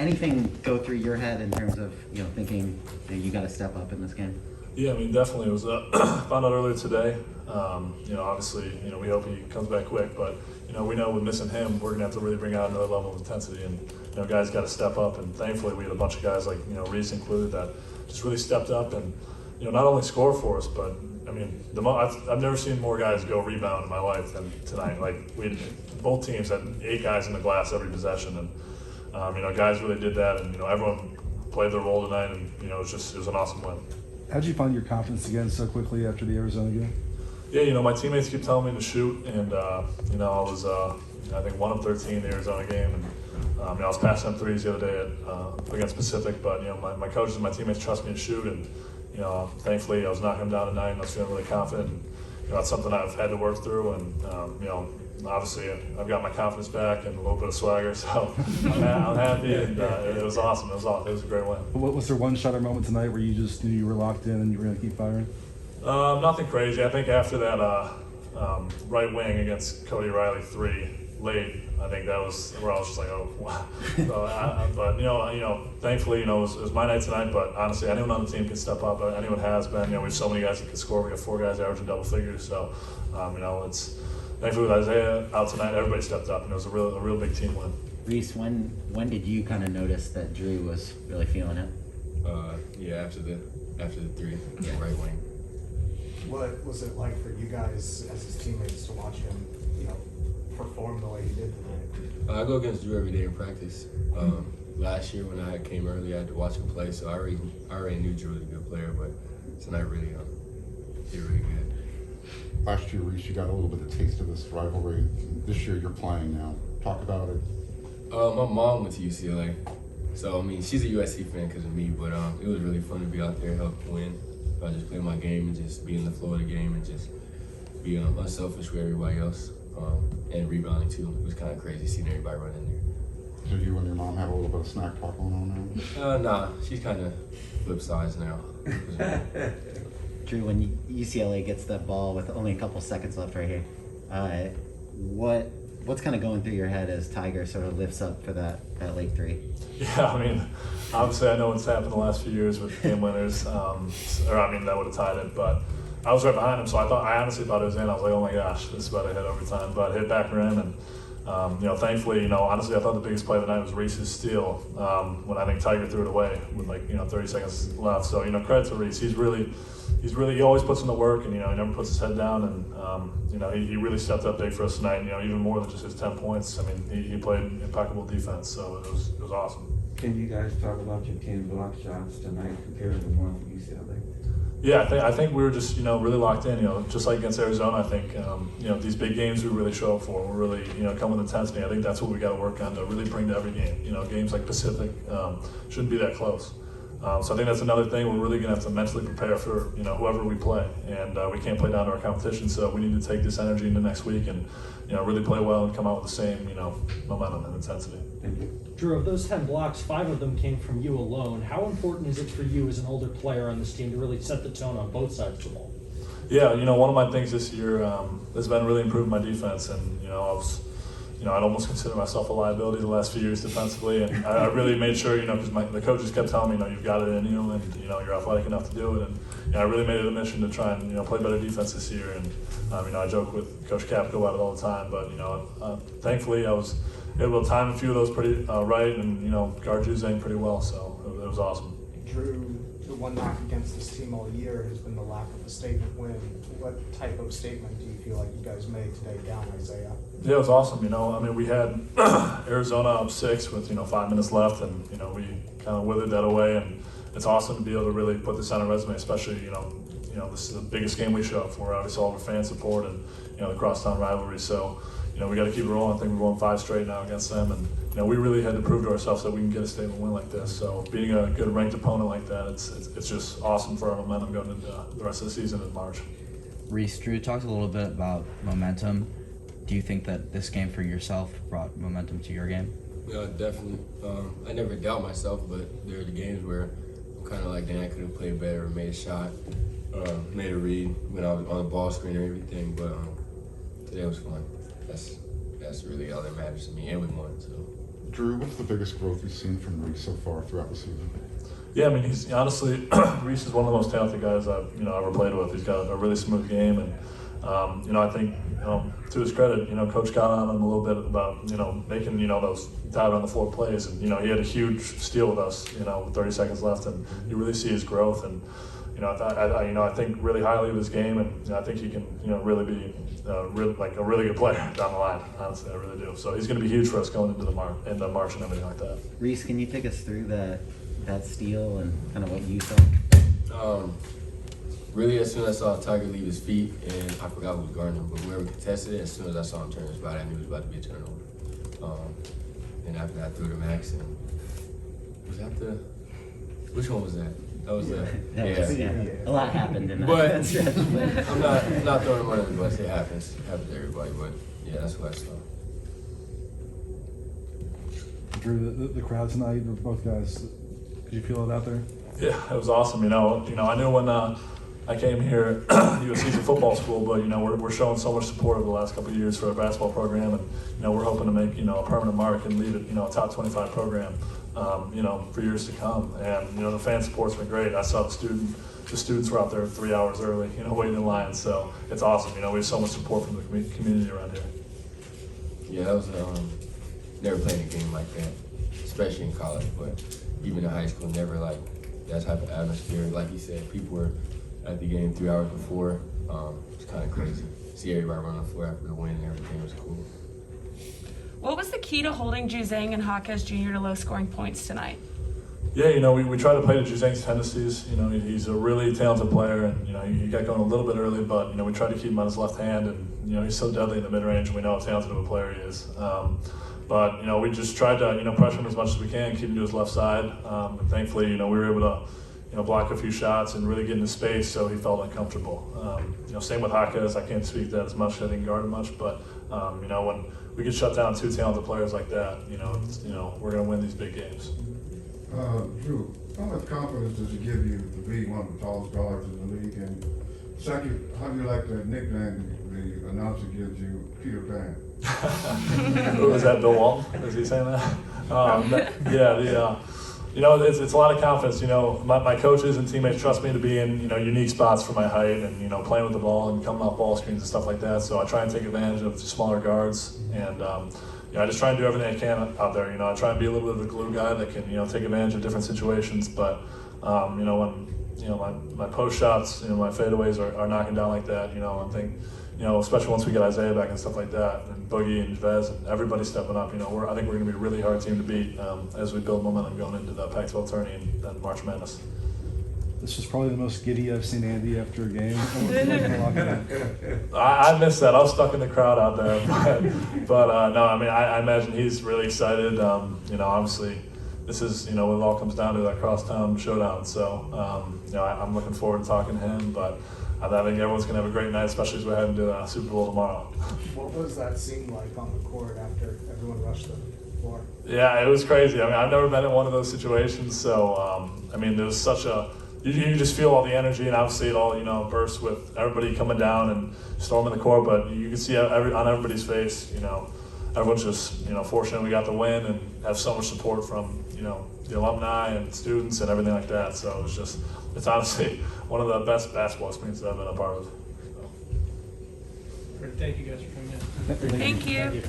anything go through your head in terms of thinking that you got to step up in this game? Yeah, I mean, definitely. It was found out earlier today. Obviously, we hope he comes back quick, but we know with missing him, we're gonna have to really bring out another level of intensity, and guys got to step up. And thankfully, we had a bunch of guys like Reese included that just really stepped up and not only score for us, but I mean, I've never seen more guys go rebound in my life than tonight. Like both teams had 8 guys in the glass every possession, and guys really did that, and everyone played their role tonight, and it was an awesome win. How'd you find your confidence again so quickly after the Arizona game? Yeah, my teammates keep telling me to shoot, and I was I think 1 of 13 in the Arizona game, and I was passing up threes the other day against Pacific, but my coaches and my teammates trust me to shoot, and thankfully I was knocking them down tonight, and I was feeling really confident. And, that's something I've had to work through, and obviously I've got my confidence back and a little bit of swagger, so I'm happy, and it was awesome. It was a great win. Was there one shot or moment tonight where you just knew you were locked in and you were going to keep firing? Nothing crazy. I think after that right wing against Cody Riley 3 late, I think that was where I was just like, oh, wow. So, but thankfully, it was my night tonight. But honestly, anyone on the team can step up. Anyone has been. We have so many guys that can score. We have 4 guys averaging double figures. So, it's thankfully with Isaiah out tonight, everybody stepped up, and it was a real big team win. Reese, when did you kind of notice that Drew was really feeling it? After the 3, right wing. What was it like for you guys as his teammates to watch him, perform the way he did tonight? I go against Drew every day in practice. Last year when I came early, I had to watch him play, so I already knew Drew was a good player, but tonight really did really good. Last year, Reese, you got a little bit of taste of this rivalry. This year, you're playing now. Talk about it. My mom went to UCLA, so I mean, she's a USC fan because of me, but it was really fun to be out there, help win. I just play my game and just be in the flow of the game and just be unselfish with everybody else, and rebounding too. It was kind of crazy seeing everybody run in there. So you and your mom have a little bit of snack talk going on now? Nah, she's kind of flip sides now. Drew, when UCLA gets that ball with only a couple seconds left right here, what's kind of going through your head as Tiger sort of lifts up for that late 3? Yeah, I mean, obviously I know what's happened the last few years with game winners, that would have tied it, but I was right behind him, so I honestly thought it was in. I was like, oh my gosh, this is about to hit overtime, but hit back rim, and thankfully, honestly, I thought the biggest play of the night was Reese's steal when I think Tiger threw it away with 30 seconds left. So credit to Reese. He always puts in the work, and he never puts his head down, and he really stepped up big for us tonight. Even more than just his 10 points. I mean, he played impeccable defense, so it was awesome. Can you guys talk about your 10 block shots tonight compared to the one from UCLA? Yeah, I think we were just really locked in. Just like against Arizona, I think these big games we really show up for. We're really come with intensity. I think that's what we got to work on to really bring to every game. Games like Pacific shouldn't be that close. So I think that's another thing. We're really going to have to mentally prepare for whoever we play, and we can't play down to our competition. So we need to take this energy into next week and really play well and come out with the same momentum and intensity. Thank you. Drew, of those 10 blocks, 5 of them came from you alone. How important is it for you as an older player on this team to really set the tone on both sides of the ball? Yeah, one of my things this year has been really improving my defense, and I'd almost consider myself a liability the last few years defensively, and I really made sure, because the coaches kept telling me, you've got it in you, and you're athletic enough to do it, and I really made it a mission to try and play better defense this year, and I joke with Coach Cap about it all the time, but thankfully I was able to time a few of those pretty right, and guard Jiu-Jing pretty well, so it was awesome. Drew, the one knock against this team all year has been the lack of a statement win. What type of statement do you feel like you guys made today down Isaiah? Yeah, it was awesome. We had Arizona up 6 with 5 minutes left, and we kind of withered that away. And it's awesome to be able to really put this on a resume, especially this is the biggest game we show up for. Obviously, all the fan support and the crosstown rivalry. So we got to keep it rolling. I think we've won 5 straight now against them, and we really had to prove to ourselves that we can get a statement win like this. So beating a good ranked opponent like that, it's just awesome for our momentum going into the rest of the season in March. Reese, Drew talked a little bit about momentum. Do you think that this game for yourself brought momentum to your game? Yeah, definitely. I never doubt myself, but there are the games where I'm kind of like, dang, I could have played better, made a shot, made a read when I was on the ball screen and everything. But today was fun. That's really all that matters to me, and we won. So Drew, what's the biggest growth you've seen from Reese so far throughout the season? Yeah, I mean, he's honestly, Reese is one of the most talented guys I've ever played with. He's got a really smooth game, and I think to his credit, Coach got on him a little bit about making those dive on the floor plays, and he had a huge steal with us, with 30 seconds left, and you really see his growth, and I think really highly of his game, and I think he can really be a really good player down the line. Honestly, I really do. So he's going to be huge for us going into March and everything like that. Reese, can you take us through that steal and kind of what you saw? Really, as soon as I saw Tiger leave his feet, and I forgot who was guarding him, but whoever contested it, as soon as I saw him turn his body, I knew it was about to be a turnover. And after that, I threw to Max, and was that which one was that? That was Yeah, a lot happened in that. But stretch, but- I'm not throwing him under the bus. It happens. It happens to everybody. But yeah, that's what I saw. Drew, the crowd tonight, both guys, could you feel it out there? Yeah, it was awesome. I knew when I came here, USC's a football school, but we're showing so much support over the last couple of years for our basketball program, and we're hoping to make a permanent mark and leave it a top 25 program, for years to come. And the fan support's been great. I saw the students were out there 3 hours early, waiting in line. So it's awesome. We have so much support from the community around here. Yeah, that was never playing a game like that, especially in college, but even in high school, never like that type of atmosphere. Like you said, people were at the game 3 hours before. It's kind of crazy. See everybody run on the floor after the win and everything was cool. What was the key to holding Jiu-Jing and Hawke Jr. to low scoring points tonight? Yeah, we try to play to Jiu-Jing's tendencies. He's a really talented player, and he got going a little bit early, but we try to keep him on his left hand, and he's so deadly in the mid-range, and we know how talented of a player he is. But we just tried to pressure him as much as we can, keep him to his left side. And thankfully, we were able to block a few shots and really get into space, so he felt uncomfortable. Same with Hawke. I can't speak to that as much. I didn't guard him much, but when we can shut down two talented players like that, we're going to win these big games. Drew, how much confidence does it give you to be one of the tallest guards in the league? And second, how do you like the nickname the announcer gives you, Peter Pan? Is that Bill Walton? Is he saying that? It's a lot of confidence. My coaches and teammates trust me to be in unique spots for my height and playing with the ball and coming off ball screens and stuff like that. So I try and take advantage of smaller guards, and I just try and do everything I can out there. I try and be a little bit of a glue guy that can take advantage of different situations. But when my post shots, my fadeaways are knocking down like that. I think especially once we get Isaiah back and stuff like that, and Boogie and Vez and everybody stepping up. I think we're going to be a really hard team to beat as we build momentum going into the Pac-12 tourney and then March Madness. This was probably the most giddy I've seen Andy after a game. I missed that. I was stuck in the crowd out there, but no, I imagine he's really excited. Obviously, this is when it all comes down to that crosstown showdown. So I'm looking forward to talking to him, but I think everyone's going to have a great night, especially as we're heading to the Super Bowl tomorrow. What was that scene like on the court after everyone rushed the floor? Yeah, it was crazy. I've never been in one of those situations, so there was such a. You just feel all the energy, and obviously it all bursts with everybody coming down and storming the court. But you can see on everybody's face, everyone's just fortunate we got the win and have so much support from the alumni and students and everything like that. So it's honestly one of the best basketball experiences I've been a part of. So. Thank you guys for coming in. Thank you.